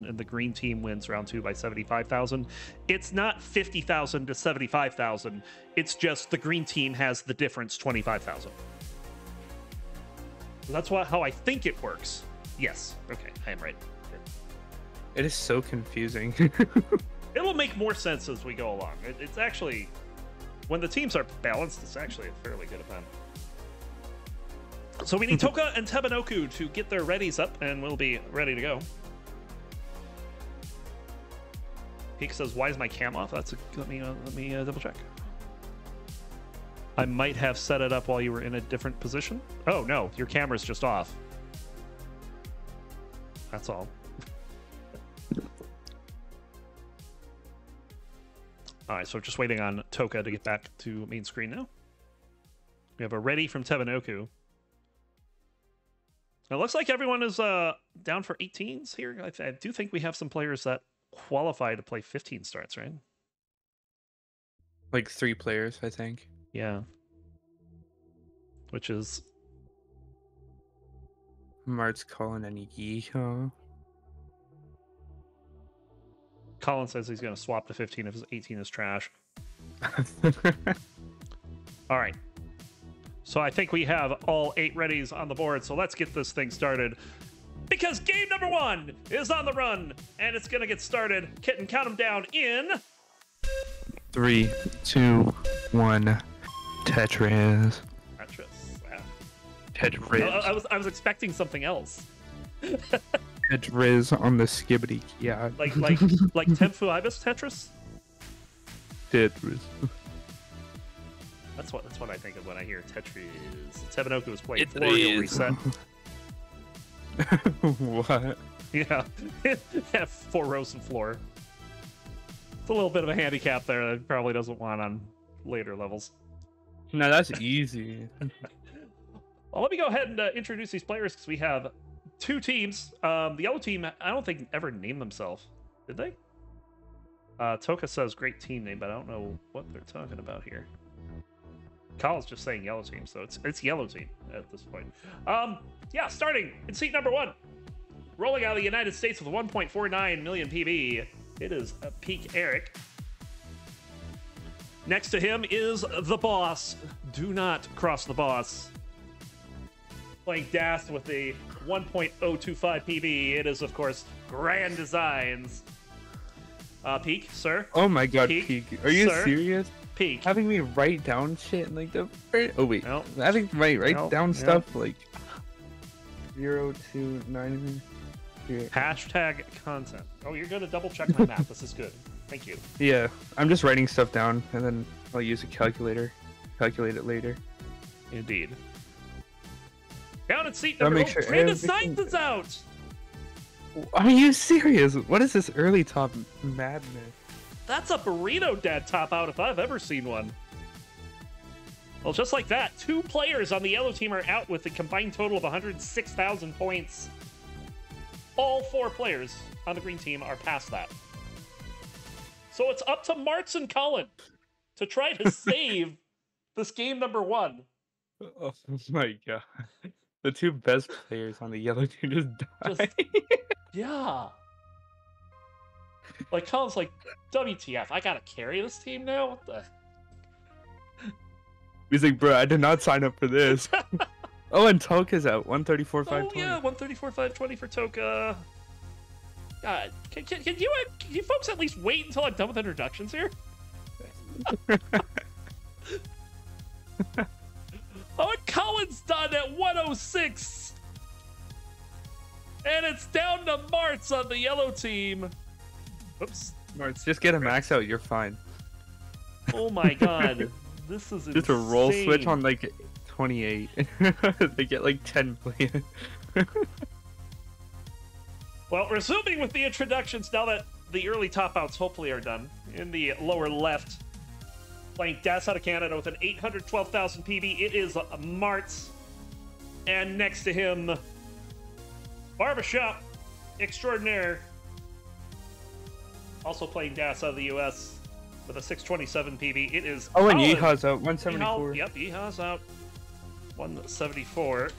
and the green team wins round 2 by 75,000. It's not 50,000 to 75,000. It's just the green team has the difference, 25,000. That's how I think it works. Yes. Okay, I am right. It is so confusing. It'll make more sense as we go along. It's actually, when the teams are balanced, it's actually a fairly good event. So we need Toka and Tebanoku to get their readies up, and we'll be ready to go. Peak says, "Why is my cam off?" Let me double check. I might have set it up while you were in a different position. Oh no, your camera's just off. That's all. All right, so just waiting on Toka to get back to main screen now. We have a ready from Tebanoku. It looks like everyone is down for 18s here. I do think we have some players that qualify to play 15 starts, right? Like 3 players, I think. Yeah. Which is... Mart's calling any yeehaw. Colin says he's going to swap to 15 if his 18 is trash. All right. So I think we have all 8 readies on the board, so let's get this thing started. Because game number 1 is on the run, and it's going to get started. Kitten, count them down in... 3, 2, 1. Tetris. Tetris. Wow. Tetris. I was expecting something else. Tetris on the skibbity. Yeah. Like Tenfu Ibis Tetris? Tetris. That's what I think of when I hear Tetris. Tebanoku was playing Tetris. 4, you'll reset. What? Yeah. Have 4 rows and floor. It's a little bit of a handicap there that probably doesn't want on later levels. No, that's easy. Well, let me go ahead and introduce these players because we have 2 teams. The yellow team, I don't think ever named themselves. Did they? Toka says great team name, but I don't know what they're talking about here. Kyle's just saying yellow team, so it's yellow team at this point. Yeah, starting in seat number 1. Rolling out of the United States with 1.49 million PB. It is Peak Eric. Next to him is the boss. Do not cross the boss. Playing Das with a 1.025 PB. It is, of course, Grand Designs. Peak, sir. Oh my god, Peak. Are you serious? Peak. Having me write down shit like the first... Oh wait. Nope. Having me write Nope. down Nope. stuff like 0 to 9. Hashtag content. Oh, you're going to double check my math. This is good. Thank you. Yeah, I'm just writing stuff down and then I'll use a calculator. Calculate it later. Indeed. Down at seat number... make sure Brandis everything- Ninth is out! Are you serious? What is this early top madness? That's a burrito dad top out if I've ever seen one. Well, just like that, 2 players on the yellow team are out with a combined total of 106,000 points. All 4 players on the green team are past that. So it's up to Martz and Colin to try to save this game number 1. Oh my god. The 2 best players on the yellow team just died. Yeah. Like, Colin's like, WTF, I gotta carry this team now? What the... He's like, bro, I did not sign up for this. Oh, and Toka's out. 134, 520. Oh, yeah, 134, 520 for Toka. God, can you folks at least wait until I'm done with introductions here? Oh, and Colin's done at 106. And it's down to Martz on the yellow team. Oops. Martz, just get a max out. You're fine. Oh my god. This is Just a roll insane. switch on like 28. They get like 10 players. Well, resuming with the introductions now that the early top outs hopefully are done. In the lower left, playing Das out of Canada with an 812,000 PB, it is Martz. And next to him, Barbershop Extraordinaire, also playing Das out of the US with a 627 PB. It is Oh, and Colin. Yeehaw's out. 174. Yep, Yeehaw's out. 174.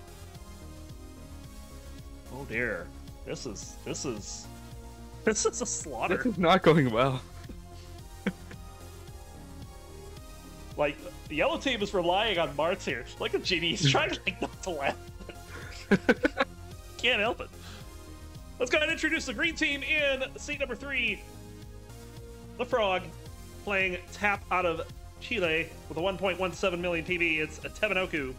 Oh dear. This is This is a slaughter. This is not going well. Like, the yellow team is relying on Martz here. Like a genie. He's trying to like not to laugh. Can't help it. Let's go ahead and introduce the green team in seat number 3. The Frog, playing tap out of Chile with a 1.17 million PB. It's a Tebanoku.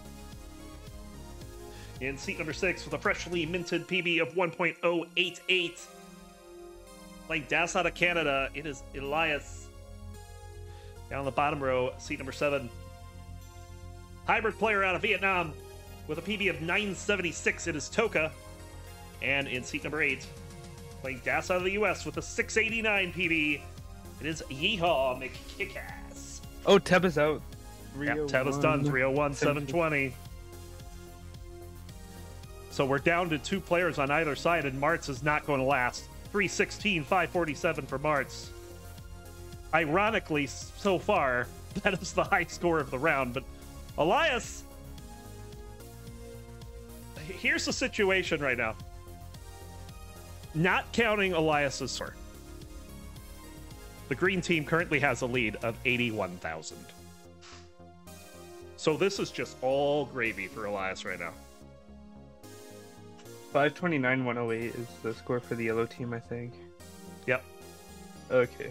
In seat number 6 with a freshly minted PB of 1.088. Playing Das out of Canada, it is Elias. Down the bottom row, seat number 7. Hybrid player out of Vietnam with a PB of 976, it is Toka. And in seat number 8, playing Das out of the US with a 689 PB, it is Yeehaw McKickass. Oh, Teba's out. Yep, Teba's done, 301, 720. So we're down to 2 players on either side, and Martz is not going to last. 316, 547 for Martz. Ironically, so far, that is the high score of the round, but Elias, here's the situation right now. Not counting Elias's score, the green team currently has a lead of 81,000. So this is just all gravy for Elias right now. 529, 108 is the score for the yellow team, I think. Yep. Okay.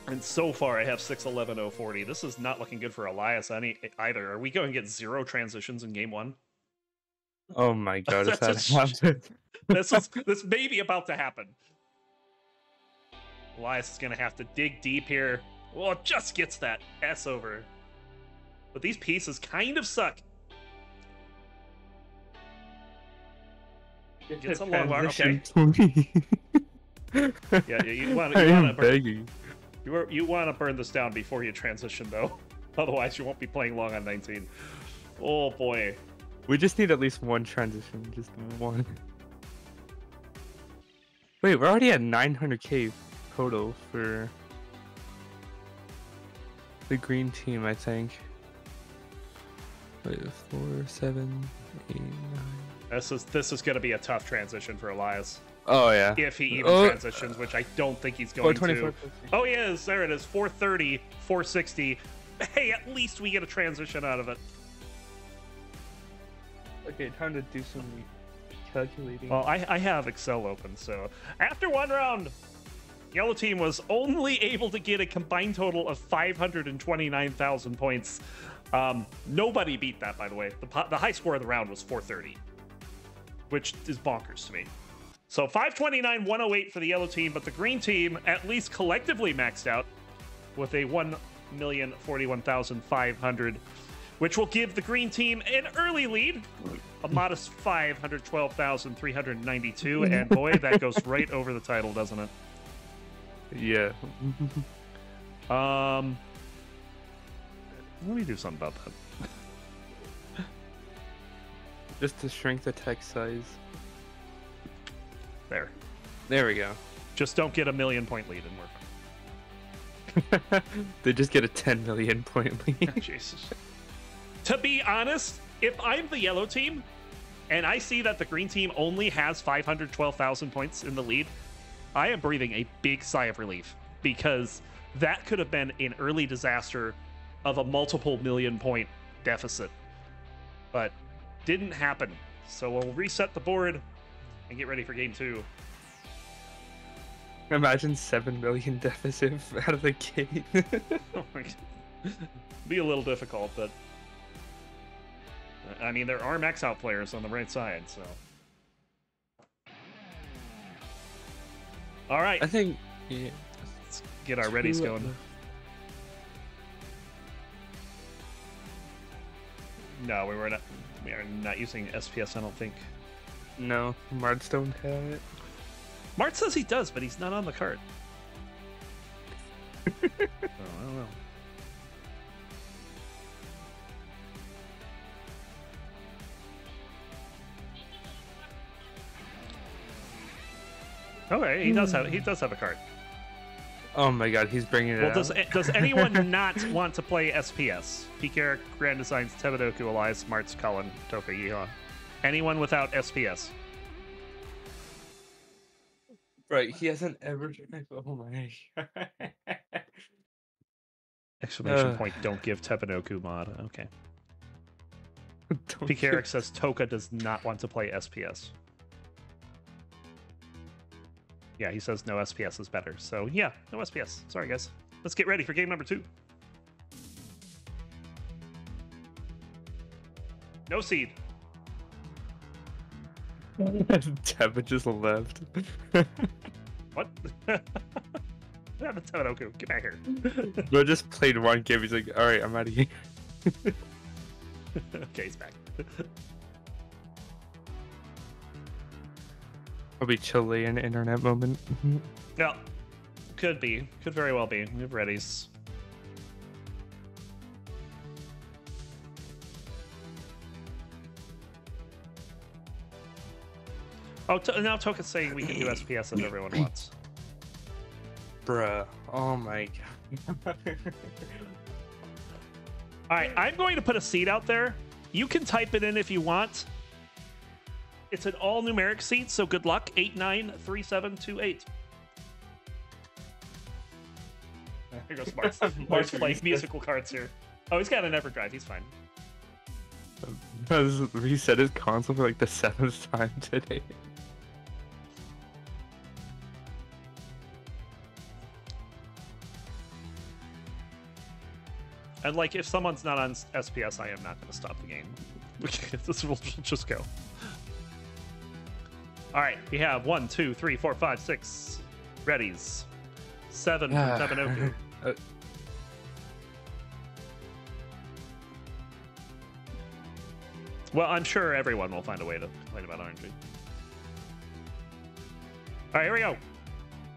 And so far, I have 611, 040. This is not looking good for Elias either. Are we going to get 0 transitions in game 1? Oh my god, is that happened? This may be about to happen. Elias is going to have to dig deep here. Well, it just gets that S over. But these pieces kind of suck. Gets a long bar. Okay. Yeah, you want to you want to burn this down before you transition, though. Otherwise, you won't be playing long on 19. Oh boy. We just need at least 1 transition, just 1. Wait, we're already at 900k total for the green team, I think. Wait, 4, 7, 8, 9. This is going to be a tough transition for Elias. Oh yeah. If he even transitions, which I don't think he's going to. Oh, he is. There it is. 430, 460. Hey, at least we get a transition out of it. Okay, time to do some calculating. Well, I have Excel open, so after 1 round, yellow team was only able to get a combined total of 529,000 points. Nobody beat that, by the way. The high score of the round was 430, which is bonkers to me. So 529, 108 for the yellow team, but the green team at least collectively maxed out with a 1,041,500, which will give the green team an early lead, a modest 512,392, and boy, that goes right over the title, doesn't it? Yeah. Let me do something about that. Just to shrink the text size. There we go. Just don't get a 1,000,000-point lead and we're fine. They just get a 10 million point lead. Jesus. To be honest, if I'm the yellow team and I see that the green team only has 512,000 points in the lead, I am breathing a big sigh of relief, because that could have been an early disaster of a multiple 1,000,000-point deficit. But didn't happen. So we'll reset the board and get ready for game 2. Imagine 7 million deficit out of the gate. Oh my God. Be a little difficult, but I mean, there are max out players on the right side, so. All right. I think, yeah. Let's get our readies going. No, we are not using SPS, I don't think. No, Martz don't have it. Martz says he does, but he's not on the card. Oh, I don't know. Okay, he does have a card. Oh my God, he's bringing it out. Does anyone not want to play SPS? Peak Eric, Grand Designs, Tebanoku, Elias, Martz, Cullen, Toka, Yeehaw. Anyone without SPS? Right, he hasn't ever. Oh my god. Exclamation point, don't give Tebanoku mod. Okay. Don't Peak Eric give- says Toka does not want to play SPS. Yeah, he says no SPS is better. So yeah, no SPS. Sorry guys. Let's get ready for game number 2. No seed. Teba just left. What? What happened to Tebanoku? Get back here. Bro just played one game. He's like, all right, I'm out of here. Okay, he's back. Probably Chilean internet moment. Yeah, could be. Could very well be. We have readies. Oh, now Toka's saying we can do SPS if everyone wants. Bruh. Oh my god. All right, I'm going to put a seed out there. You can type it in if you want. It's an all numeric seed, so good luck. 893728. Here goes Mark's. Mark's playing musical cards here. Oh, he's got an Everdrive. He's fine. Has reset his console for like the 7th time today. And like, if someone's not on SPS, I am not going to stop the game. This will just go. All right, we have 1, 2, 3, 4, 5, 6 readies. 7 from Tebanoku. Well, I'm sure everyone will find a way to complain about RNG. All right, here we go.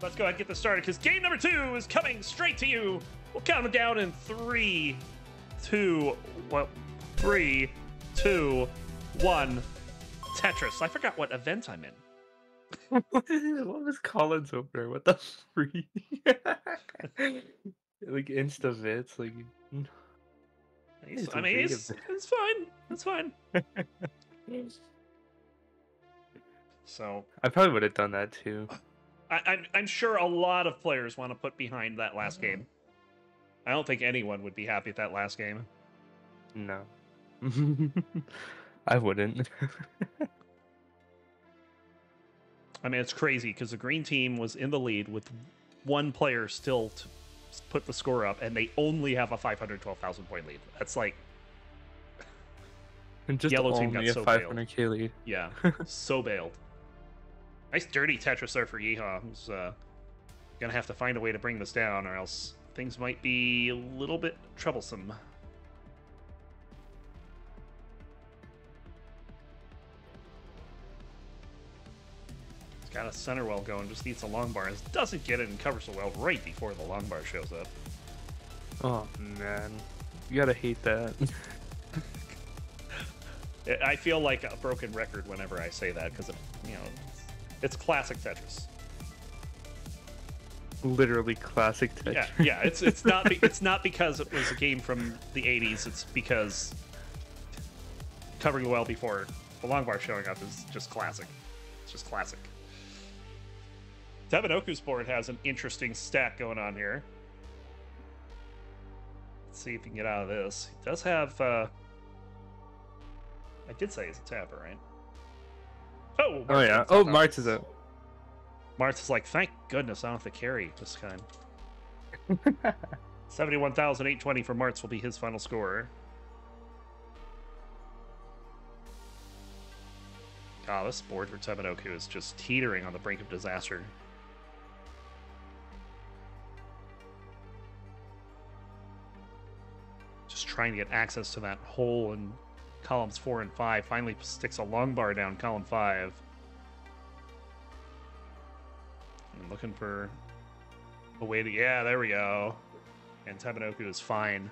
Let's go ahead and get this started because game number 2 is coming straight to you. We'll count them down in 3, 2, 1. Tetris. I forgot what event I'm in. What was Colin's opener? What the freak? Like Insta Vits, like. I mean, it's fine. It's fine. So I probably would have done that too. I'm sure a lot of players want to put behind that last game. I don't think anyone would be happy with that last game. No. I wouldn't. I mean, it's crazy because the green team was in the lead with one player still to put the score up, and they only have a 512,000 point lead. That's like And just yellow team only got a so 500k lead. Yeah, so bailed. Nice dirty Tetris there for Yeehaw, who's gonna have to find a way to bring this down, or else things might be a little bit troublesome. He's got a center well going, just needs a long bar. Doesn't get it and covers the well right before the long bar shows up. Oh man, you gotta hate that. I feel like a broken record whenever I say that because, it's classic Tetris. Literally classic Tetris. Yeah. It's not it's not because it was a game from the 80s. It's because covering the well before the long bar showing up is just classic. It's just classic. Tebanoku's board has an interesting stack going on here. Let's see if he can get out of this. He does have. I did say he's a tapper, right? Oh yeah. Oh, Martz is out. Martz is like, thank goodness I don't have to carry this kind. 71,820 for Martz will be his final score. God, this board for Tebanoku is just teetering on the brink of disaster. Just trying to get access to that hole in columns 4 and 5. Finally sticks a long bar down column 5. And looking for a way to... Yeah, there we go. And Tebanoku is fine.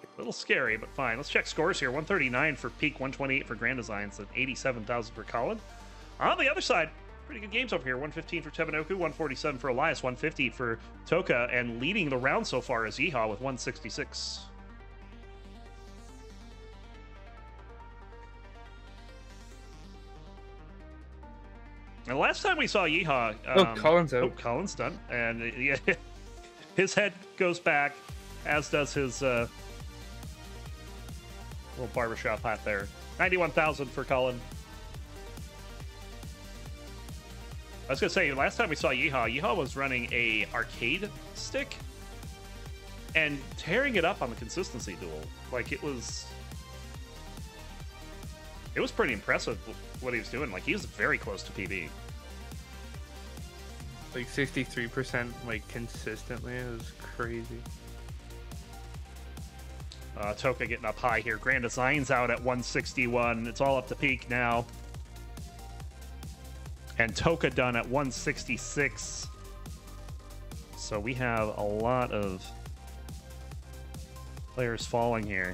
A little scary, but fine. Let's check scores here. 139 for Peak, 128 for Grand Designs, and 87,000 for Colin. On the other side, pretty good games over here. 115 for Tebanoku, 147 for Elias, 150 for Toka, and leading the round so far is Yeehaw with 166. And the last time we saw Yeehaw, Colin's out. Oh, Colin's done, and yeah, his head goes back, as does his little barbershop hat there. 91,000 for Colin. I was gonna say, last time we saw Yeehaw was running a arcade stick and tearing it up on the consistency duel. Like it was pretty impressive what he was doing. Like he was very close to PB. Like 63%, like consistently. It was crazy. Toka getting up high here. Grand Design's out at 161. It's all up to peak now. And Toka done at 166. So we have a lot of players falling here.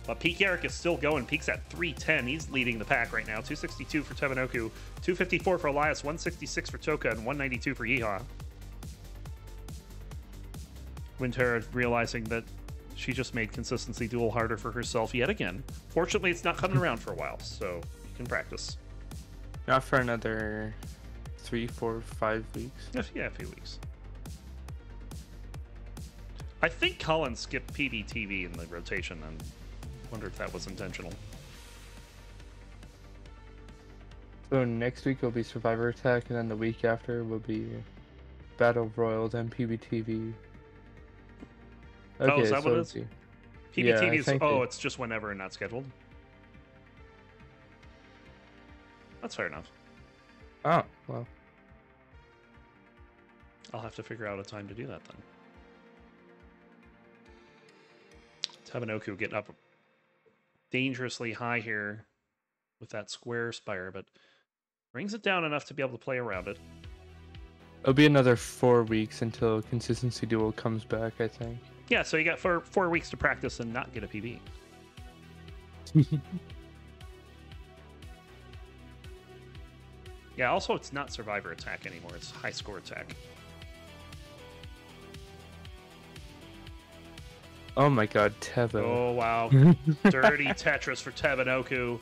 But Peak Eric is still going. Peak's at 310. He's leading the pack right now. 262 for Tebanoku, 254 for Elias, 166 for Toka, and 192 for Yeehaw. Wintera realizing that she just made consistency duel harder for herself yet again. Fortunately, it's not coming around for a while, so you can practice. Not for another 3, 4, 5 weeks. Yeah, a few weeks. I think Colin skipped PBTV in the rotation, and wonder if that was intentional. So next week will be Survivor Attack, and then the week after will be Battle Royals and PBTV. Okay, oh, is that what it is? PBTV is, it's just whenever and not scheduled. That's fair enough. Oh, well. I'll have to figure out a time to do that then. Tebanoku getting up dangerously high here with that square spire, but brings it down enough to be able to play around it. It'll be another 4 weeks until Consistency Duel comes back, I think. Yeah, so you got 4 weeks to practice and not get a PB. Yeah, also it's not Survivor Attack anymore, it's High Score Attack. Oh my god, Teba. Oh wow. Dirty Tetris for Tebanoku.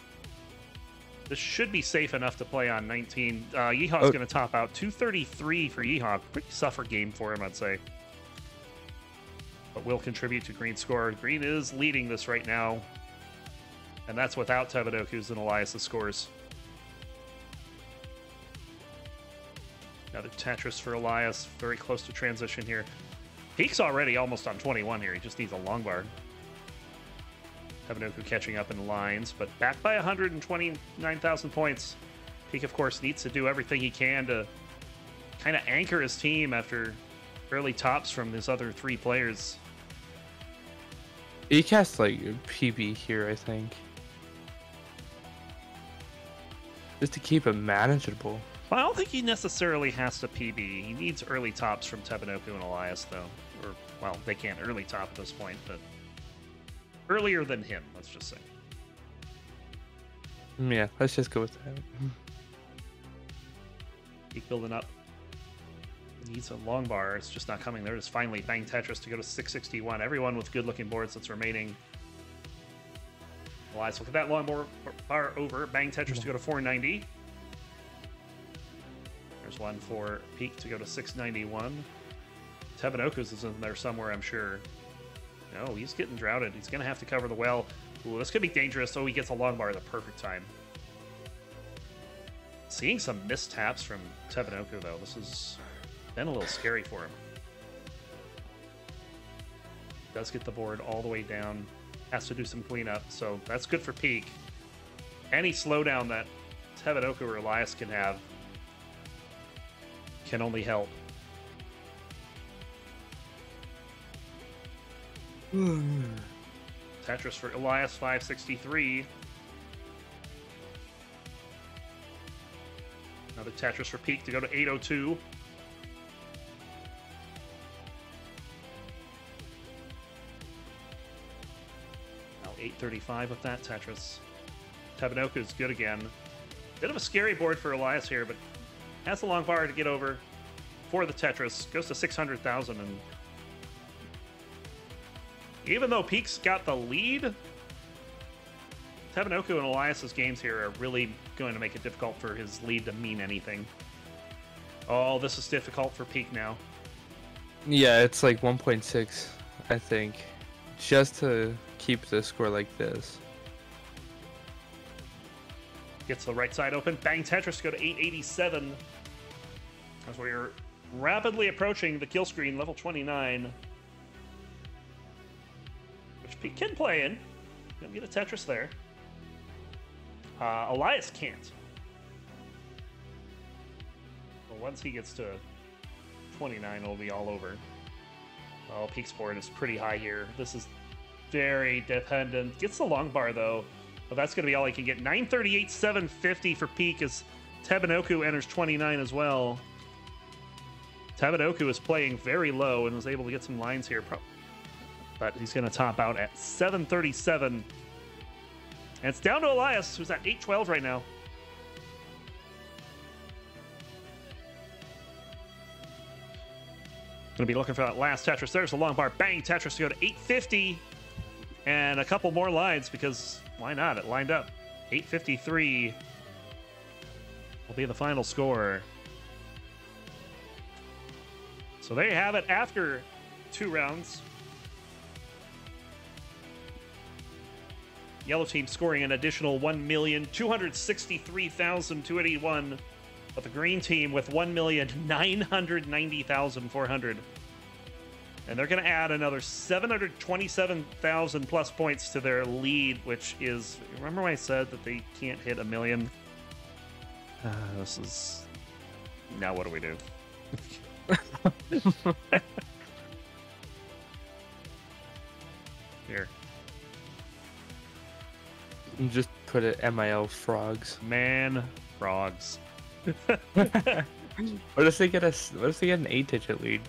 This should be safe enough to play on 19. Yeehaw's going to top out 233 for Yeehaw. Pretty suffer game for him, I'd say. But will contribute to Green's score. Green is leading this right now. And that's without Tebanoku's and Elias' scores. Another Tetris for Elias. Very close to transition here. Peak's already almost on 21 here. He just needs a long bar. Tebanoku catching up in lines, but back by 129,000 points. Peak, of course, needs to do everything he can to kind of anchor his team after early tops from his other 3 players. He casts like PB here, I think. Just to keep it manageable. Well, I don't think he necessarily has to PB. He needs early tops from Tebanoku and Elias, though. Or, well, they can't early top at this point, but earlier than him, let's just say. Yeah, let's just go with that. Keep building up. Needs a long bar. It's just not coming there. Just finally bang Tetris to go to 661. Everyone with good-looking boards that's remaining. Elias, look at that long bar over. Bang Tetris to go to 490. There's one for Peak to go to 691. Tebanoku's is in there somewhere, I'm sure. No, he's getting droughted. He's going to have to cover the well. Ooh, this could be dangerous. Oh, he gets a long bar at the perfect time. Seeing some mistaps from Tebanoku, though. This has been a little scary for him. Does get the board all the way down. Has to do some cleanup, so that's good for Peak. Any slowdown that Tebanoku or Elias can have can only help. Tetris for Elias, 563. Another Tetris for Peak to go to 802. Now 835 with that Tetris. Tebanoku is good again. Bit of a scary board for Elias here, but has a long bar to get over for the Tetris. Goes to 600,000, and even though Peak's got the lead, Tebanoku and Elias's games here are really going to make it difficult for his lead to mean anything. Oh, this is difficult for Peak now. Yeah, it's like 1.6, I think, just to keep the score like this. Gets the right side open. Bang Tetris to go to 887. As we're rapidly approaching the kill screen, level 29. Which Peak can play in. Gonna get a Tetris there. Elias can't. Well, once he gets to 29, it'll be all over. Oh, Peak's board is pretty high here. This is very dependent. Gets the long bar, though. But that's going to be all he can get. 938, 750 for Peak as Tebanoku enters 29 as well. Tebanoku is playing very low and was able to get some lines here. But he's going to top out at 737. And it's down to Elias, who's at 812 right now. Going to be looking for that last Tetris. There's the long bar. Bang, Tetris to go to 850. And a couple more lines because why not? It lined up. 853 will be the final score. So there you have it after 2 rounds. Yellow team scoring an additional 1,263,281, but the green team with 1,990,400. And they're going to add another 727,000 plus points to their lead, which is, remember when I said that they can't hit 1 million? This is, now what do we do? Here. Just put it MIL frogs. Man, frogs. What if they get an 8-digit lead?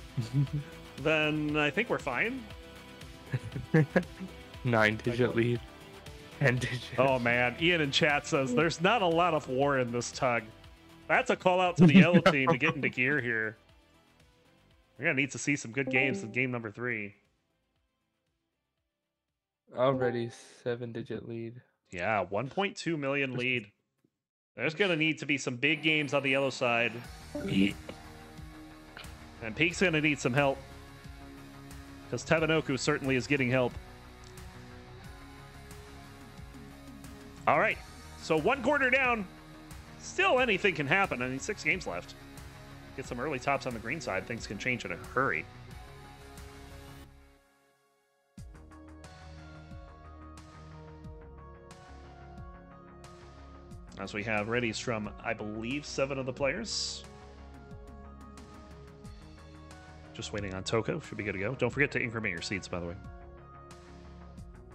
Then I think we're fine. 9-digit lead. 10-digit. Oh man, Ian in chat says there's not a lot of war in this tug. That's a call out to the yellow team to get into gear here. We're gonna need to see some good games in game number 3. Already 7-digit lead. Yeah, 1.2 million lead. There's going to need to be some big games on the yellow side. And Peak's going to need some help. Because Tebanoku certainly is getting help. All right, so 1 quarter down. Still anything can happen. I mean, 6 games left. Get some early tops on the green side. Things can change in a hurry. As we have readies from, I believe, 7 of the players. Just waiting on Toko. Should be good to go. Don't forget to increment your seats, by the way.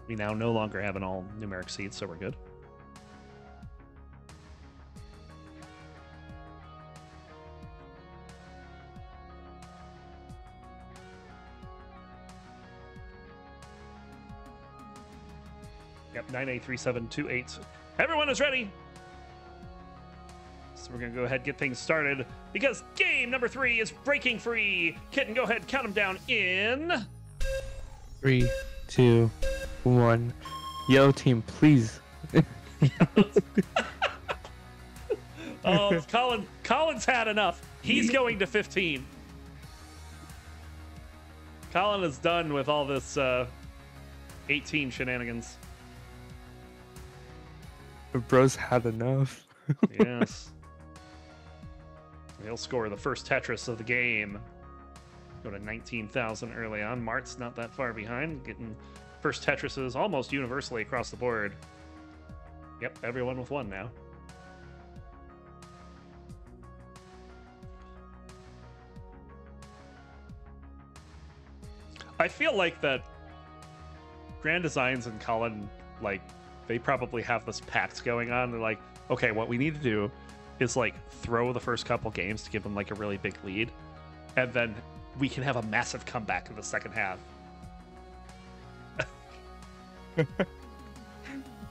We now no longer have an all numeric seats, so we're good. Yep, 983728. Everyone is ready. So we're going to go ahead and get things started because game number 3 is breaking free. Kitten, go ahead and count them down in 3, 2, 1. Yellow team, please. Oh, it's Colin. Colin's had enough. He's going to 15. Colin is done with all this 18 shenanigans. Bro's had enough. Yes. He'll score the first Tetris of the game. Go to 19,000 early on. Mart's not that far behind, getting first Tetrises almost universally across the board. Yep, everyone with 1 now. I feel like that Grand Designs and Colin, like, they probably have this pact going on. They're like, okay, what we need to do is like throw the first couple games to give them like a really big lead, and then we can have a massive comeback in the second half.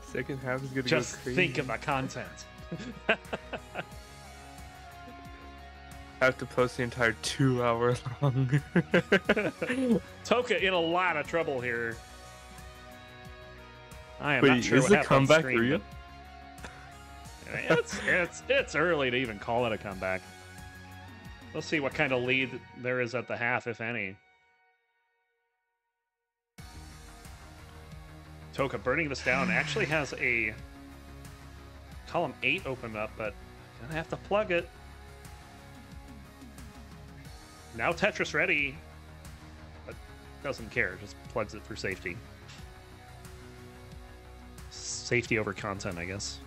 Second half is gonna just go crazy. think of the content. I have to post the entire 2-hour long. Toka in a lot of trouble here. I am Wait, not sure is what the happened on comeback stream, real? but it's early to even call it a comeback. Let's see what kind of lead there is at the half, if any. Toka burning this down actually has a column 8 open up, but gonna have to plug it. Now Tetris ready, but doesn't care, just plugs it for safety. Safety over content, I guess.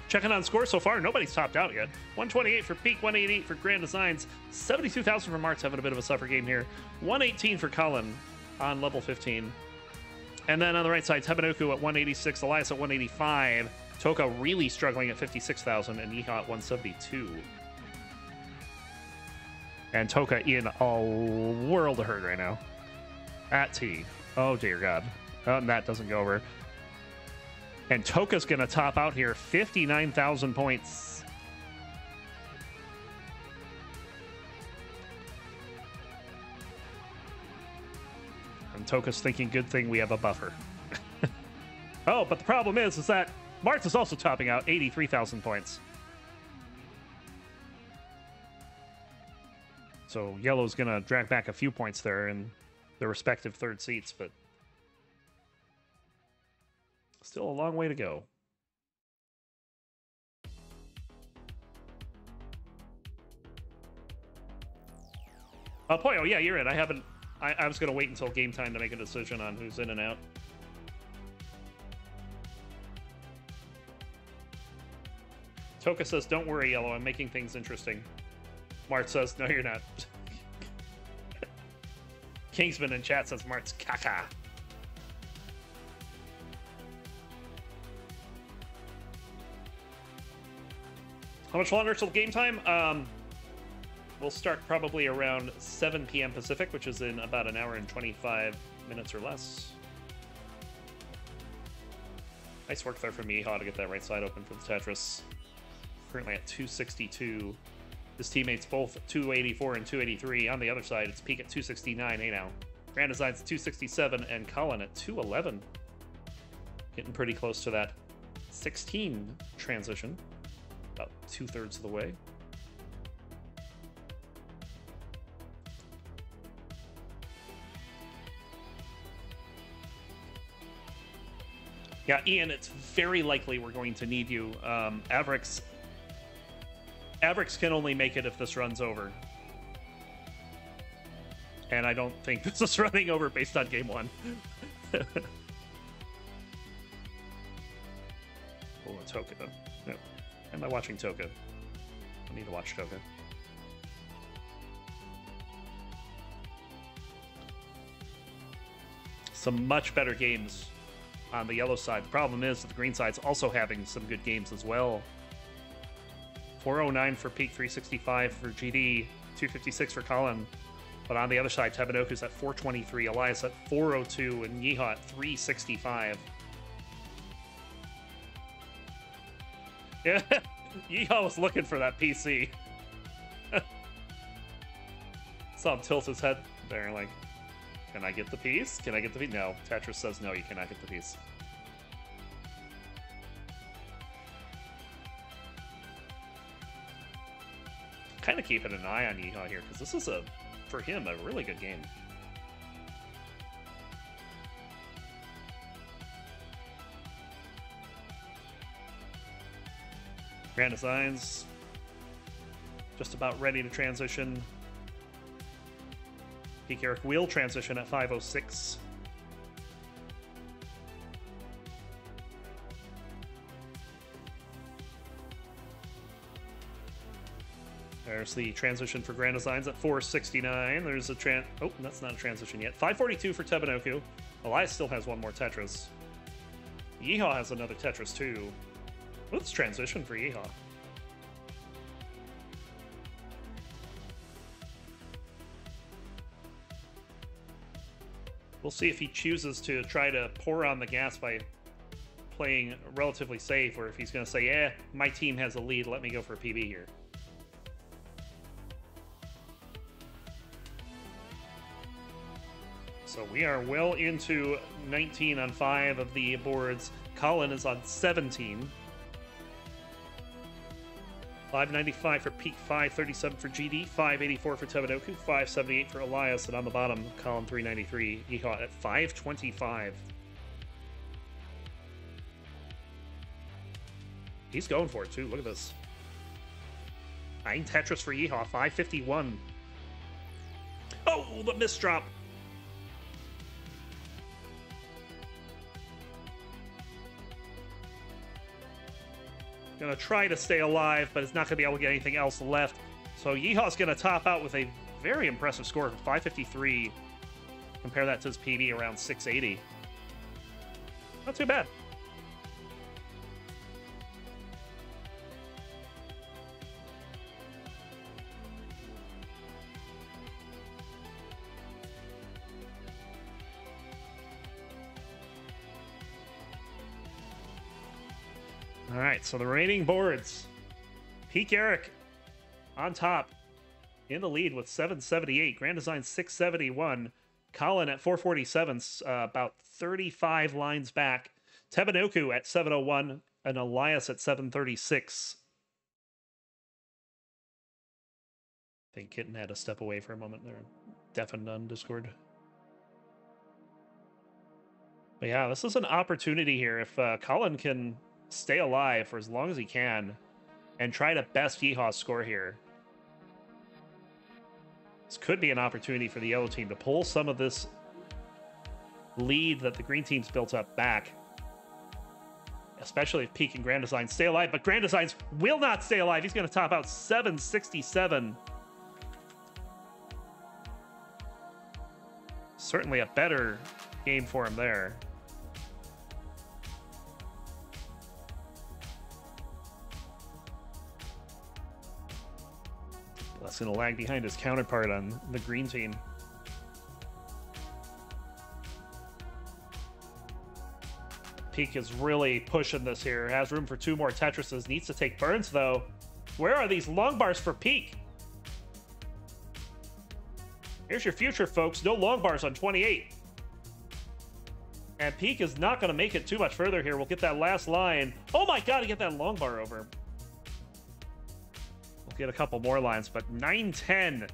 Checking on scores so far, nobody's topped out yet. 128 for Peak, 188 for Grand Designs, 72,000 for Mart's having a bit of a suffer game here. 118 for Cullen on level 15. And then on the right side, Tebanoku at 186, Elias at 185, Toka really struggling at 56,000, and Yeehaw at 172. And Toka in a world of hurt right now. At T. Oh, dear God. Oh, and that doesn't go over. And Toka's going to top out here, 59,000 points. And Toka's thinking, good thing we have a buffer. Oh, but the problem is that Martz is also topping out, 83,000 points. So Yellow's going to drag back a few points there in their respective third seats, but still a long way to go. Poyo, yeah, you're in. I was going to wait until game time to make a decision on who's in and out. Toka says, don't worry, Yellow, I'm making things interesting. Mart says, no, you're not. Kingsman in chat says, Mart's caca. How much longer till game time? We'll start probably around 7 p.m. Pacific, which is in about an hour and 25 minutes or less. Nice work there from Yeehaw to get that right side open for the Tetris. Currently at 262. His teammates both 284 and 283. On the other side, it's Peak at 269 now. Grand Design's at 267 and Cullen at 211. Getting pretty close to that 16 transition. About 2/3 of the way. Yeah, Ian, it's very likely we're going to need you. Avrix can only make it if this runs over. And I don't think this is running over based on game 1. Oh, Toka. No. Am I watching Toka? I need to watch Toka. Some much better games on the yellow side. The problem is that the green side's also having some good games as well. 409 for Peak, 365 for GD, 256 for Colin. But on the other side, Tebanoku's at 423, Elias at 402, and Yeehaw at 365. Yeah, Yeehaw was looking for that PC. Saw him tilt his head there, like, can I get the piece? Can I get the piece? No, Tetris says no, you cannot get the piece. Kind of keeping an eye on Yeehaw here, because this is, for him, a really good game. Grand Designs just about ready to transition. Peak Eric will transition at 5:06. There's the transition for Grand Designs at 4:69. There's a oh, that's not a transition yet. 5:42 for Tebanoku. Elias still has one more Tetris. Yeehaw has another Tetris too. Let's transition for Yeehaw. We'll see if he chooses to try to pour on the gas by playing relatively safe, or if he's going to say, yeah, my team has a lead, let me go for a PB here. So we are well into 19 on 5 of the boards. Colin is on 17. 595 for Peak, 537 for GD, 584 for Tebanoku, 578 for Elias, and on the bottom, Colin 393, Yeehaw at 525. He's going for it too. Look at this. 9 Tetris for Yeehaw, 551. Oh, the misdrop. Gonna try to stay alive, but it's not gonna be able to get anything else left. So Yeehaw's gonna top out with a very impressive score of 553. Compare that to his PB around 680. Not too bad. All right, so the remaining boards. Peak Eric on top in the lead with 778. Grand Design 671. Colin at 447, about 35 lines back. Tebanoku at 701 and Elias at 736. I think Kitten had to step away for a moment there. Deafened on Discord. But yeah, this is an opportunity here. If Colin can stay alive for as long as he can and try to best Yeehaw's score here, this could be an opportunity for the yellow team to pull some of this lead that the green team's built up back, especially if Peak and Grand Design stay alive. But Grand Designs will not stay alive. He's going to top out 767. Certainly a better game for him there. That's going to lag behind his counterpart on the green team. Peak is really pushing this here. Has room for 2 more Tetrises. Needs to take burns, though. Where are these long bars for Peak? Here's your future, folks. No long bars on 28. And Peak is not going to make it too much further here. We'll get that last line. Oh my god, to get that long bar over. Get a couple more lines, but 910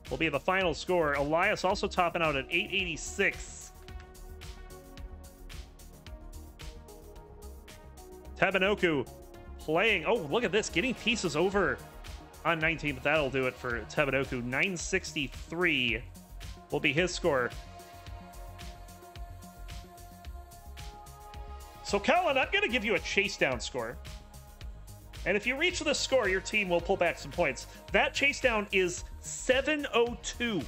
will be the final score. Elias also topping out at 886. Tebanoku playing. Oh, look at this. Getting pieces over on 19, but that'll do it for Tebanoku. 963 will be his score. So, Colin, I'm going to give you a chase down score. And if you reach this score, your team will pull back some points. That chase down is 702.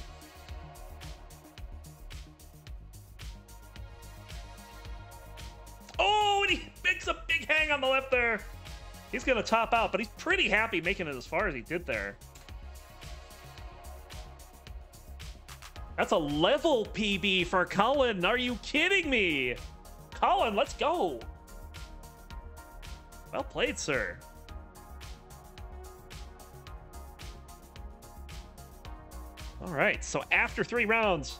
Oh, and he makes a big hang on the left there. He's going to top out, but he's pretty happy making it as far as he did there. That's a level PB for Colin. Are you kidding me? Colin, let's go. Well played, sir. All right, so after 3 rounds,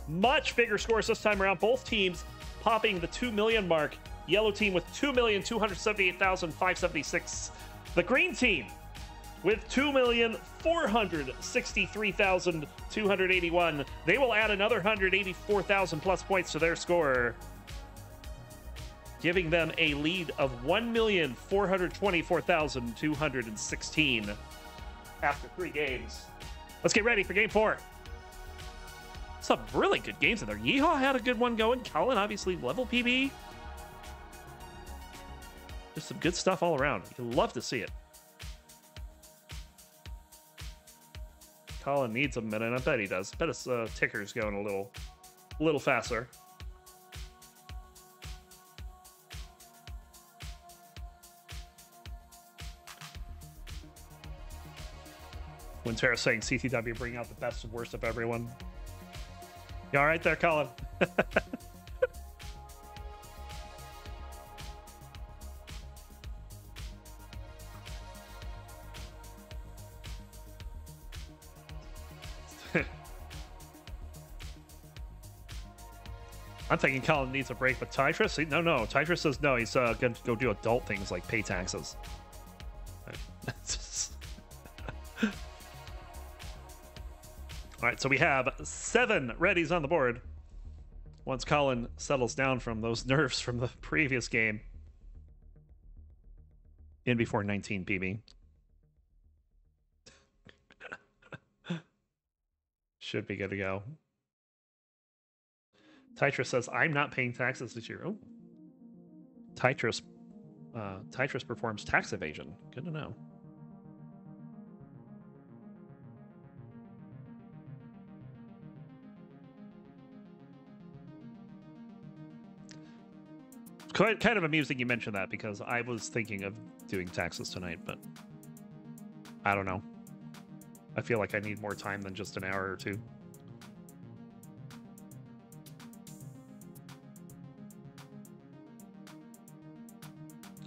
much bigger scores this time around. Both teams popping the 2 million mark. Yellow team with 2,278,576. The green team with 2,463,281. They will add another 184,000 plus points to their score, giving them a lead of 1,424,216 after 3 games. Let's get ready for game 4. Some really good games in there. Yeehaw had a good one going. Colin, obviously, level PB. Just some good stuff all around. You love to see it. Colin needs a minute. I bet he does. I bet his ticker's going a little faster. Wintera saying CTW bring out the best and worst of everyone. You all right there, Colin? I'm thinking Colin needs a break, but Tetris? No. Tetris says no. He's going to go do adult things like pay taxes. All right, so we have 7 readies on the board. Once Colin settles down from those nerves from the previous game. In before 19 PB. Should be good to go. Tetris says, I'm not paying taxes this year. Oh. Tetris performs tax evasion. Good to know. Kind of amusing you mentioned that, because I was thinking of doing taxes tonight, but I don't know. I feel like I need more time than just an hour or two.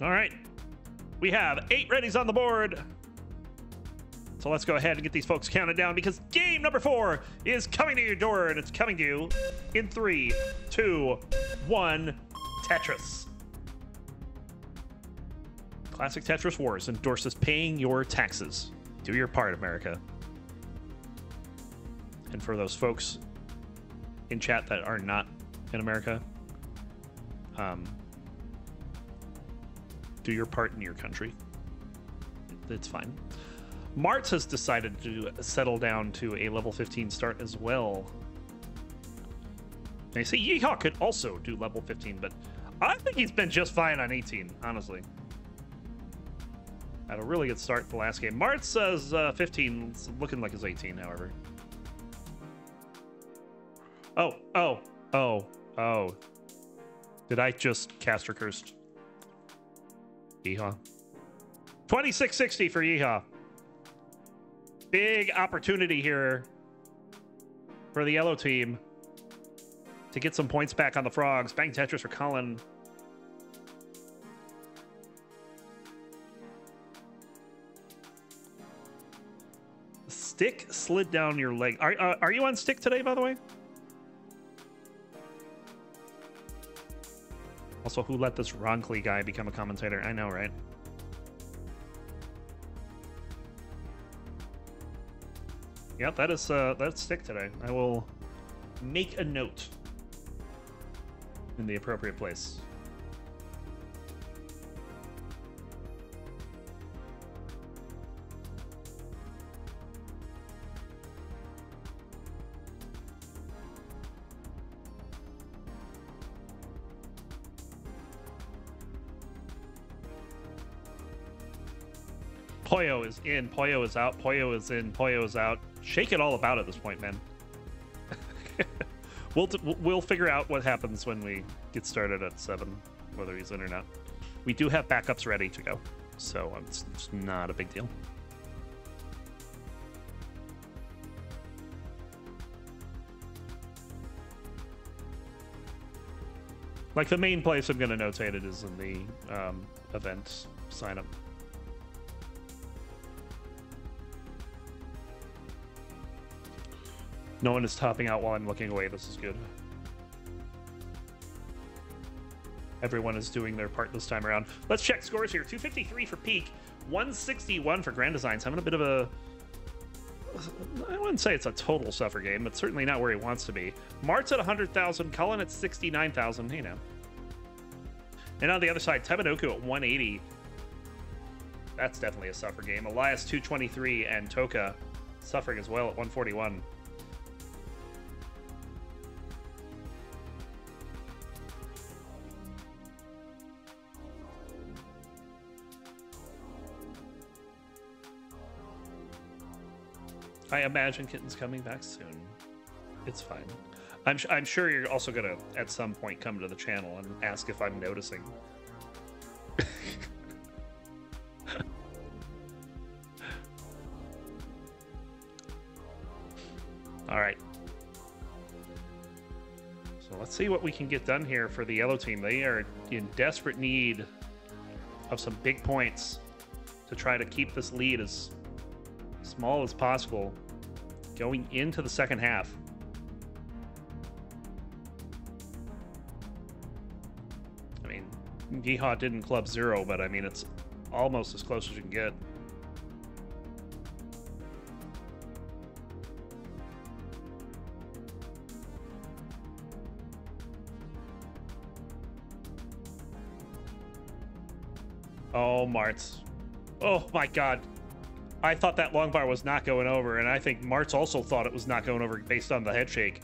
All right. We have 8 readies on the board. So let's go ahead and get these folks counted down, because game number 4 is coming to your door, and it's coming to you in 3, 2, 1, Tetris. Classic Tetris Wars endorses paying your taxes. Do your part, America. And for those folks in chat that are not in America, do your part in your country. It's fine. Martz has decided to settle down to a level 15 start as well. They say Yeehaw could also do level 15, but I think he's been just fine on 18, honestly. Had a really good start the last game. Martz says 15, it's looking like it's 18, however. Oh. Did I just caster cursed Yeehaw? 2660 for Yeehaw. Big opportunity here for the yellow team to get some points back on the Frogs. Bang Tetris for Colin. Stick slid down your leg. Are you on stick today, by the way? Also, who let this Ronckley guy become a commentator? I know, right? Yep, that's stick today. I will make a note in the appropriate place. Poyo is in, Poyo is out, Poyo is in, Poyo is out. Shake it all about at this point, man. We'll figure out what happens when we get started at 7, whether he's in or not. We do have backups ready to go, so it's not a big deal. Like, the main place I'm going to notate it is in the event sign up. No one is topping out while I'm looking away. This is good. Everyone is doing their part this time around. Let's check scores here. 253 for Peak, 161 for Grand Designs. Having a bit of a... I wouldn't say it's a total suffer game, but certainly not where he wants to be. Mart's at 100,000, Cullen at 69,000. Hey, now. And on the other side, Tebanoku at 180. That's definitely a suffer game. Elias 223 and Toka suffering as well at 141. I imagine Kitten's coming back soon. It's fine. I'm sure you're also gonna at some point come to the channel and ask if I'm noticing. All right. So let's see what we can get done here for the yellow team. They are in desperate need of some big points to try to keep this lead as small as possible going into the second half. Yeehaw didn't club 0, but I mean, it's almost as close as you can get. Oh, Martz. Oh, my God. I thought that long bar was not going over, and I think Martz also thought it was not going over based on the head shake.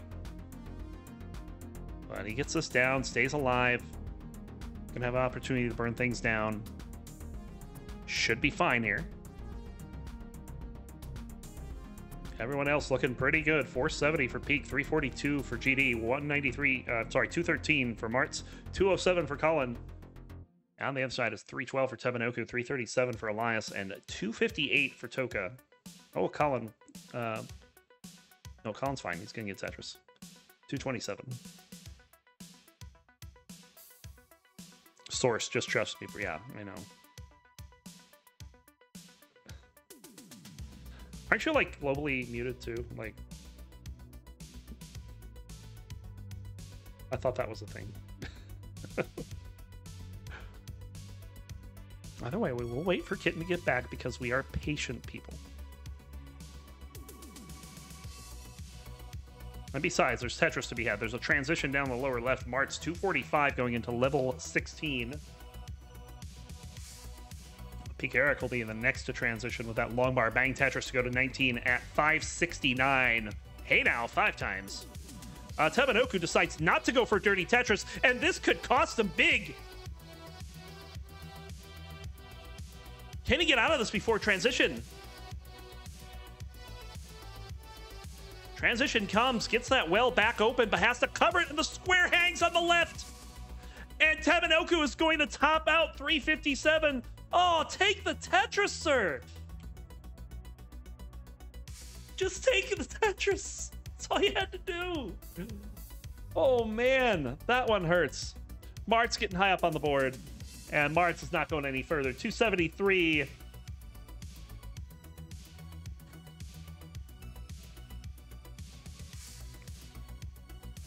But he gets this down, stays alive. Gonna have an opportunity to burn things down. Should be fine here. Everyone else looking pretty good. 470 for Peak, 342 for GD, 193, sorry, 213 for Martz, 207 for Colin. On the other side is 312 for Tebanoku, 337 for Elias, and 258 for Toka. Oh, Colin. No, Colin's fine. He's going to get Tetris. 227. Source, just trust me. Yeah, I know. Aren't you, like, globally muted, too? Like, I thought that was a thing. Either way, we will wait for Kitten to get back because we are patient people. And besides, there's Tetris to be had. There's a transition down the lower left. Martz 245 going into level 16. Peak Eric will be in the next to transition with that long bar. Bang Tetris to go to 19 at 569. Hey now, 5 times. Tebanoku decides not to go for Dirty Tetris, and this could cost him big. Can he get out of this before transition? Transition comes, gets that well back open, but has to cover it, and the square hangs on the left. And Tebanoku is going to top out 357. Oh, take the Tetris, sir. Just take the Tetris. That's all you had to do. Oh, man. That one hurts. Mart's getting high up on the board. And Martz is not going any further. 273.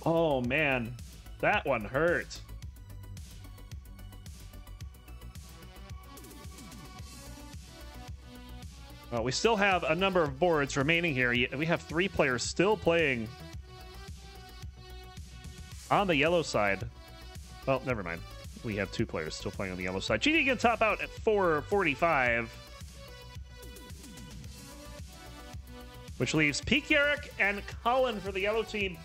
Oh, man. That one hurt. Well, we still have a number of boards remaining here. We have 3 players still playing on the yellow side. Well, never mind. We have 2 players still playing on the yellow side. GD can top out at 445. Which leaves Peak Eric and Colin for the yellow team.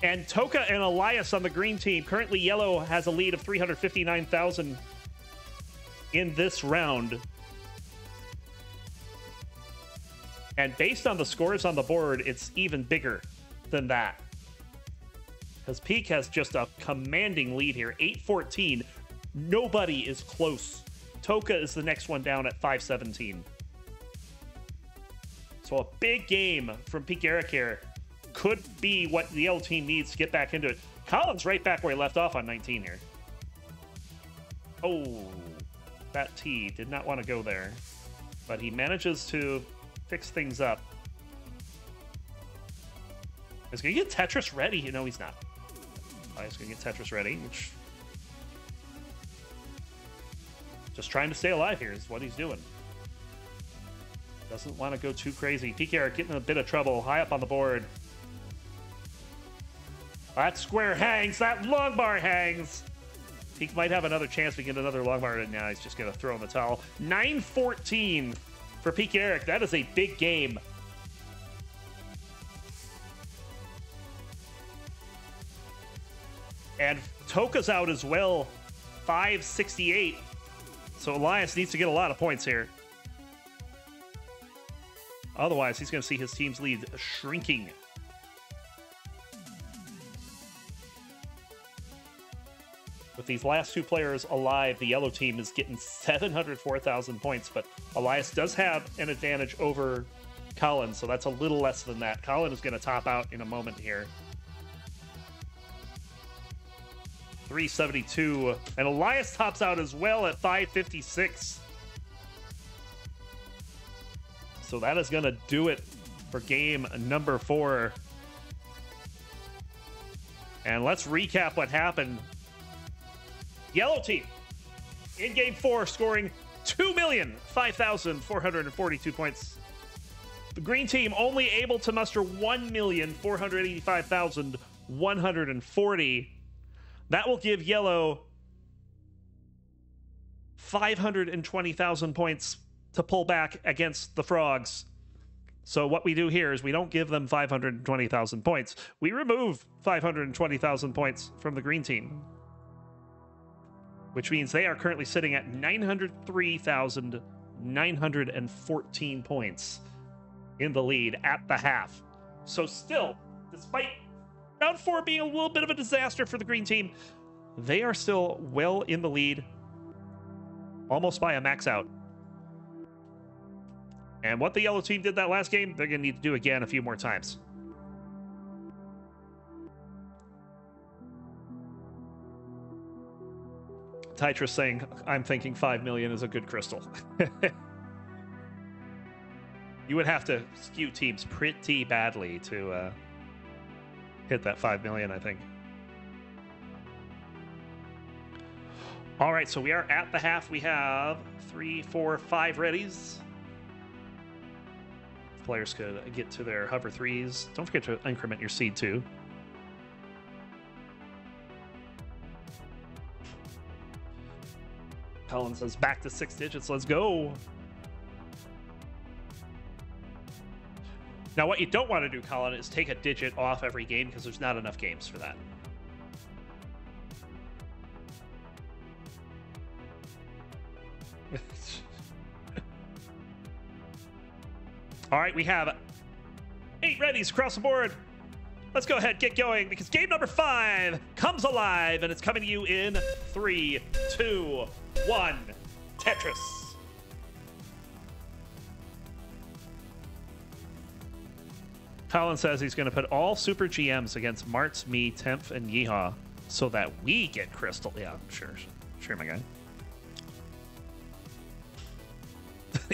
And Toka and Elias on the green team. Currently, yellow has a lead of 359,000 in this round. And based on the scores on the board, it's even bigger than that. Because Peak has just a commanding lead here. 814. Nobody is close. Toka is the next one down at 517. So a big game from Peak Eric here. Could be what the yellow team needs to get back into it. Colin's right back where he left off on 19 here. Oh, that T did not want to go there. But he manages to fix things up. He's going to get Tetris ready. No, he's not. He's going to get Tetris ready, which... just trying to stay alive here is what he's doing. Doesn't want to go too crazy. Peak Eric getting in a bit of trouble. High up on the board. That square hangs. That long bar hangs. Peak might have another chance to get another long bar, and now he's just going to throw in the towel. 9-14 for Peak Eric. That is a big game. And Toka's out as well. 568. So Elias needs to get a lot of points here. Otherwise, he's going to see his team's lead shrinking. With these last 2 players alive, the yellow team is getting 704,000 points, but Elias does have an advantage over Colin, so that's a little less than that. Colin is going to top out in a moment here. 372, and Elias tops out as well at 556. So that is going to do it for game number 4. And let's recap what happened. Yellow team in game 4 scoring 2,005,442 points. The green team only able to muster 1,485,140. That will give yellow 520,000 points to pull back against the frogs. So what we do here is we don't give them 520,000 points. We remove 520,000 points from the green team, which means they are currently sitting at 903,914 points in the lead at the half. So still, despite round 4 being a little bit of a disaster for the green team, they are still well in the lead, almost by a max out. And what the yellow team did that last game, they're going to need to do again a few more times. Tetris saying, I'm thinking 5 million is a good crystal. You would have to skew teams pretty badly to hit that 5 million, I think. All right, so we are at the half. We have 3, 4, 5 readies. Players could get to their hover 3s. Don't forget to increment your seed too. Colin says back to 6 digits. Let's go. Now, what you don't want to do, Colin, is take a digit off every game because there's not enough games for that. All right, we have 8 readies across the board. Let's go ahead, get going, because game number 5 comes alive, and it's coming to you in 3, 2, 1. Tetris. Colin says he's going to put all super GMs against Martz, me, Temph, and Yeehaw so that we get Crystal. Yeah, sure, my guy.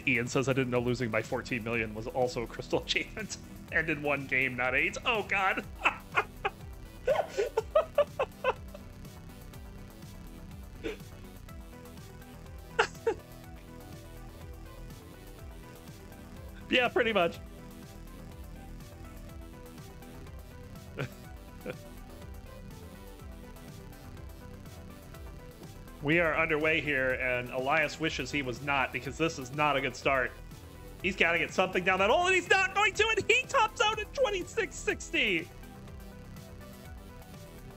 Ian says, I didn't know losing by 14 million was also a Crystal achievement. And in 1 game, not 8. Oh, God. Yeah, pretty much. We are underway here, and Elias wishes he was not, because this is not a good start. He's got to get something down that hole, and he's not going to, and he tops out at 2660.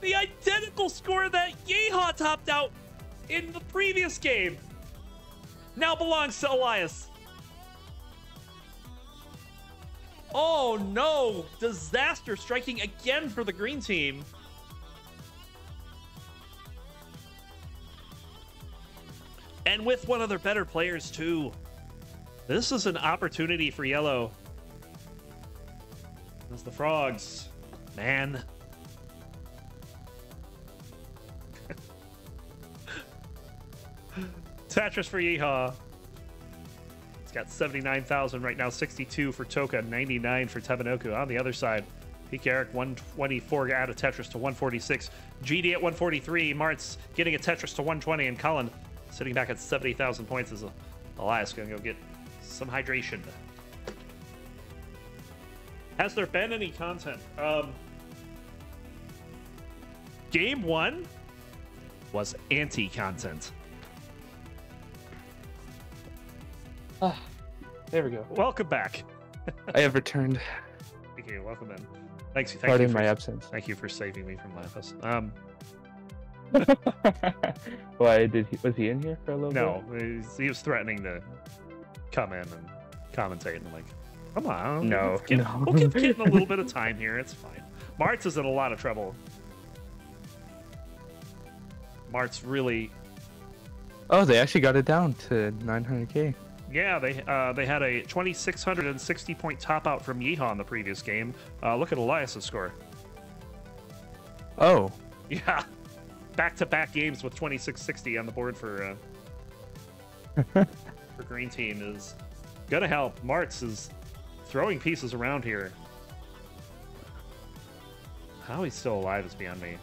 The identical score that Yeehaw topped out in the previous game now belongs to Elias. Oh no, disaster striking again for the green team. And with one of their better players, too. This is an opportunity for yellow. That's the frogs. Man. Tetris for Yeehaw. It's got 79,000 right now. 62 for Toka. 99 for Tebanoku. On the other side, Peak Eric, 124 out of Tetris to 146. GD at 143. Martz getting a Tetris to 120. And Colin sitting back at 70,000 points as Elias going to go get some hydration. Has there been any content? Game 1 was anti-content. Ah, there we go. Welcome back. I have returned. Thank you. Welcome in. Thank you Pardon for my absence. Thank you for saving me from Lapis. Why was he in here for a little bit? No, he was threatening to come in and commentate, and I'm like, come on. No. We'll give Kitten a little bit of time here. It's fine. Martz is in a lot of trouble. Martz really. Oh, they actually got it down to 900k. Yeah, they had a 2,660 point top out from Yeehaw in the previous game. Look at Elias's score. Oh. Yeah. Back-to-back games with 2,660 on the board for green team is gonna help. Martz is throwing pieces around here. How he's still alive is beyond me.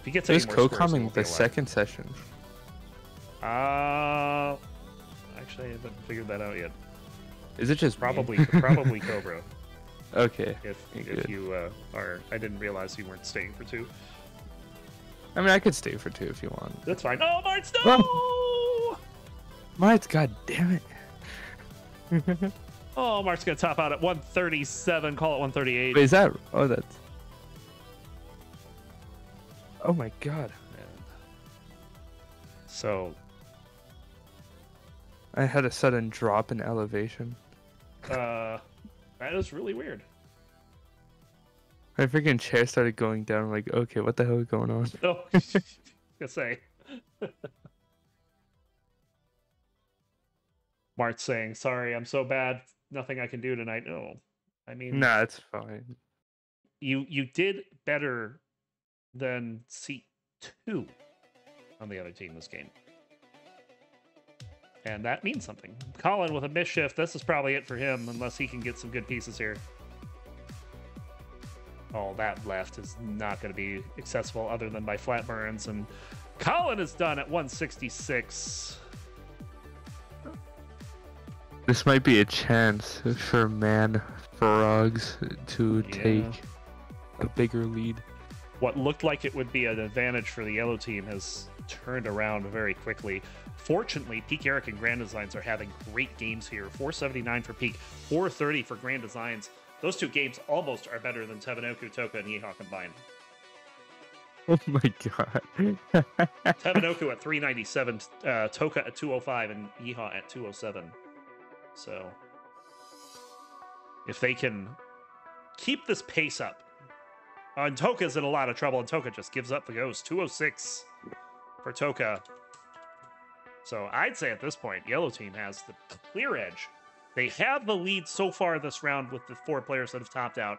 If he gets Who's any more squares, he co-commenting won't be the alive. second session? Actually, I haven't figured that out yet. Is it just me? Probably Cobra. Okay. If you are, I didn't realize you weren't staying for 2. I mean, I could stay for 2 if you want. That's fine. Oh, Martz, no! Martz, god damn it. Oh, Mart's gonna top out at 137. Call it 138. Wait, is that? Oh, that's. Oh my god. So I had a sudden drop in elevation. that is really weird. My freaking chair started going down. I'm like, okay, what the hell is going on? Oh, gonna say. Mart's saying, "Sorry, I'm so bad. Nothing I can do tonight." No, I mean, Nah, it's fine. you did better than C2 on the other team this game, and that means something. Colin with a misshift. This is probably it for him, unless he can get some good pieces here. Oh, that left is not going to be accessible other than by flat burns, and Colin is done at 166. This might be a chance for Man Frogs to take a bigger lead. What looked like it would be an advantage for the yellow team has turned around very quickly. Fortunately, Peak Eric and Grand Designs are having great games here. 479 for Peak, 430 for Grand Designs. Those 2 games almost are better than Tebanoku, Toka, and Yeehaw combined. Oh my god. Tebanoku at 397, Toka at 205, and Yeehaw at 207. So, if they can keep this pace up, and Toka's in a lot of trouble, and Toka just gives up the ghost. 206 for Toka. So I'd say at this point, yellow team has the clear edge. They have the lead so far this round with the 4 players that have topped out,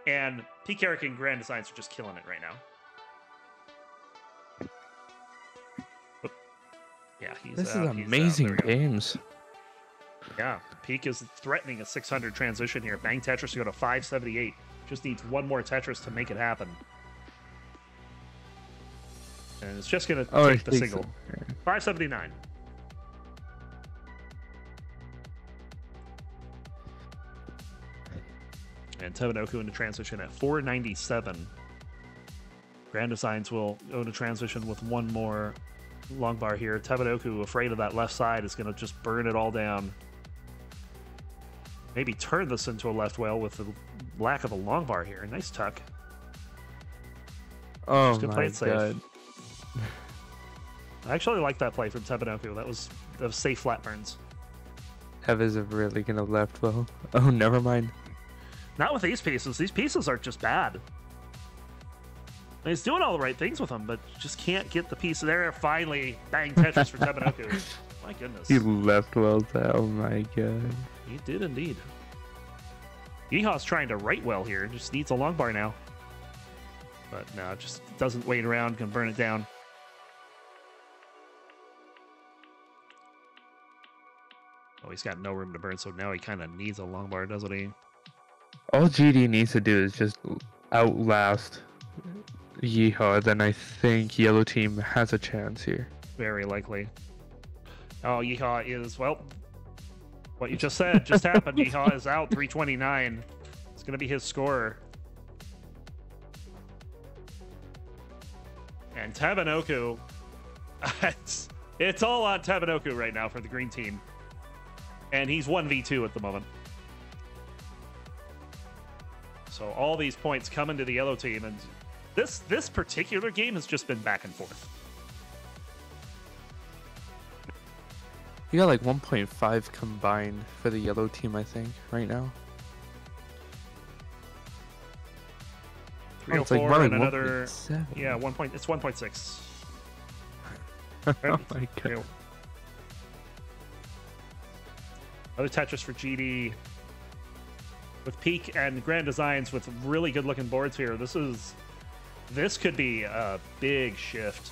and Peak Eric and Grand Designs are just killing it right now. Yeah, this is amazing games. Yeah, Peak is threatening a 600 transition here. Bang Tetris to go to 578. Just needs one more Tetris to make it happen. And it's just going to take the single. 579. And Tebanoku into transition at 497. Grand Designs will go to transition with one more long bar here. Tebanoku, afraid of that left side, is going to just burn it all down. Maybe turn this into a left whale with the lack of a long bar here. Nice tuck. Oh just my god. I actually like that play from Tebanoku. That was safe flat burns. Tev is really gonna left well. Oh, never mind. Not with these pieces. These pieces are just bad. And he's doing all the right things with them, but just can't get the piece there. Finally, bang Tetris for Tebanoku. My goodness. He left well. Oh my god. He did indeed. Yeehaw's trying to right well here. Just needs a long bar now. But no, just doesn't wait around. Can burn it down. Oh, he's got no room to burn, so now he kind of needs a long bar, doesn't he? All GD needs to do is just outlast Yeehaw, then I think yellow team has a chance here. Very likely. Oh, Yeehaw is, well, what you just said just happened. Yeehaw is out, 329. It's going to be his scorer. And Tebanoku, it's all on Tebanoku right now for the green team. And he's 1v2 at the moment. So all these points coming to the yellow team, and this particular game has just been back and forth. You got like 1.5 combined for the yellow team, I think, right now. 304 it's like more and like another 1.7. Yeah, it's 1.6. Oh my god. Another Tetris for GD. With Peak and Grand Designs with really good looking boards here. This could be a big shift.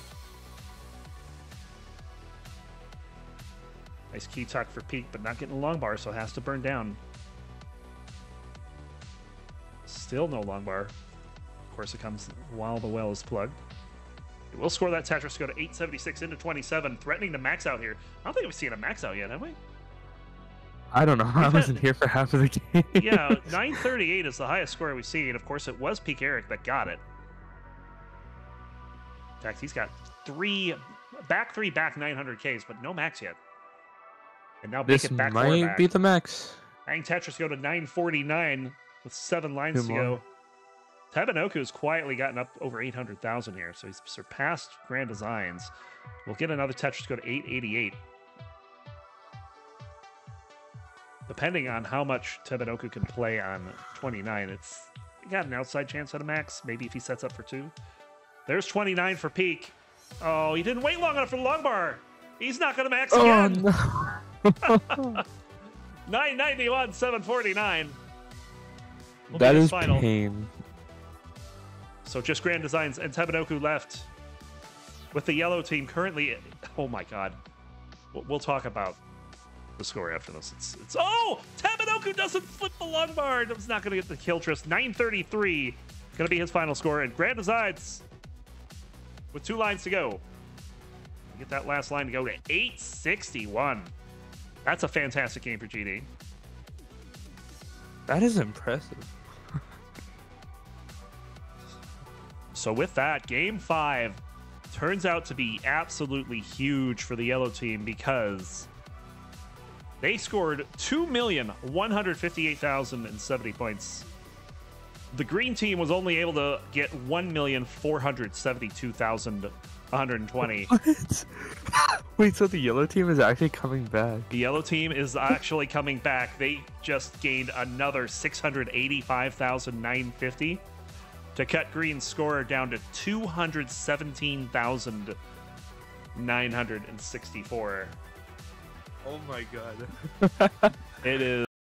Nice key tuck for Peak, but not getting a long bar, so has to burn down. Still no long bar. Of course, it comes while the well is plugged. We'll score that Tetris to go to 876 into 27, threatening to max out here. I don't think we've seen a max out yet, have we? I don't know. I wasn't here for half of the game. Yeah, 938 is the highest score we've seen. Of course, it was Peak Eric that got it. In fact, he's got back 900Ks, but no max yet. And now This make it back might be the max. Bang Tetris go to 949 with 7 lines to go. Tebanoku's quietly gotten up over 800,000 here, so he's surpassed Grand Designs. We'll get another Tetris go to 888. Depending on how much Tebanoku can play on 29, it's got an outside chance at a max, maybe if he sets up for 2. There's 29 for Peak. Oh, he didn't wait long enough for the long bar. He's not going to max again. No. 991, 749. That is pain. So just Grand Designs and Tebanoku left with the yellow team currently. Oh my God. We'll talk about the score after this. It's oh, Tebanoku doesn't flip the long bar. It's not going to get the kill tryst. 933 going to be his final score. And Grand Designs with 2 lines to go. Get that last line to go to 861. That's a fantastic game for GD. That is impressive. So with that, Game 5 turns out to be absolutely huge for the yellow team because they scored 2,158,070 points. The green team was only able to get 1,472,120. What? Wait, so the yellow team is actually coming back? The yellow team is actually coming back. They just gained another 685,950 to cut green's score down to 217,964. Oh my God. It is